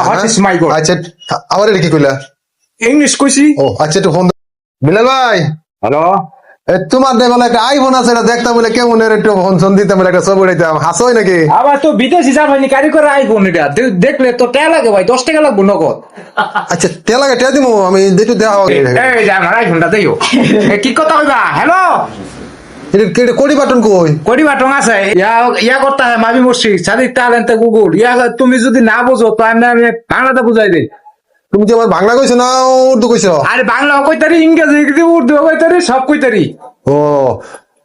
What is my god? আচ্ছা আবার এটা কি কইলা? ইংলিশ কইছি। ও আচ্ছা একটু ফোন বিলাল ভাই। হ্যালো, তোমার দেখো একটা আইফোন আছে, এটা দেখতাম বলে কেমন একটু ফোন ফোন দিতাম, একটা ছবি উঠাইতাম, হাসোই নাকি? আবার তো বিদেশি যাবানি কারি করে আইফোন এটা দেখলে তো টাকা লাগে ভাই, 10 টাকা লাগবে নগদ। আচ্ছা তেল লাগে টেয়া দিমু আমি দেখু দেওয়া এই যে আমার আইফোনটা দেইও। কি কথা হইবা? হ্যালো, এটা কোডি বাটন কই? কোডি বাটন আছে, ইয়া করতে হয় মাবি মসজিদ সাদিক ট্যালেন্ট গুগল ইয়া। তুমি যদি না বুঝো তো আমি বাংলাতে বুঝাই দেই। তুমি কি আমার বাংলা কইছো না উর্দু কইছো? আরে বাংলা কইতারি, ইংরেজি উর্দু কইতারি, সব কইতারি। ও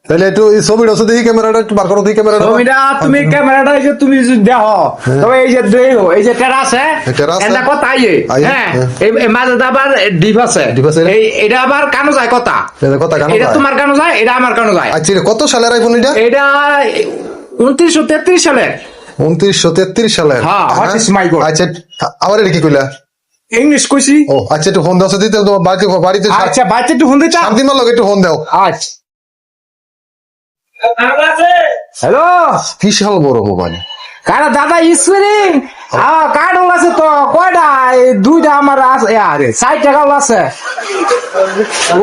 তাহলে একটু এই ছবিটা আছে দেখি, ক্যামেরাটা একটু বার করো, দেখি ক্যামেরাটা। ছবিটা তুমি ক্যামেরাটা এই যে তুমি যদি দেখো, তবে এই যে দেখো এই যে টেরা আছে, এটা কথা আইয়ে, হ্যাঁ এই মাঝে আবার ডিপ আছে, এই এটা আবার কানো যায় কথা, এটা তোমার কানো যায়, এটা আমার কানো যায়। আচ্ছা কত সালের আইফোন এটা? এটা 2933 সালের। 2933 সালের। হ্যাঁ, হোয়াট ইজ মাই গড? আচ্ছা আবার এটা কি কইলা? ইংলিশ কইছি। ও আচ্ছা একটু ফোন দাও দিতে, তোমার বাড়িতে আচ্ছা বাচ্চা একটু ফোন দিতে চাও? শান্তি মাল একটু ফোন দাও। আচ্ছা হ্যালো, বিশাল বড় মোবাইল। কারা দাদা স্প্রিং কার্ড আছে তো কয়টা? দুইটা আমার আছে, আরে 60 টাকা আছে।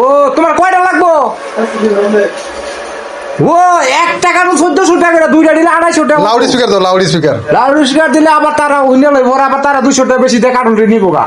ও তোমার কয়টা লাগবো? ও 1 টাকা 1400 টাকা, দুইটা দিলে 250 টাকা। লাউড স্পিকার দাও, লাউড স্পিকার। লাউড স্পিকার দিলে আবার তারা উইনে লইব, আবার তারা 200 টাকা বেশি দিয়ে কার্টুন নিবো গা।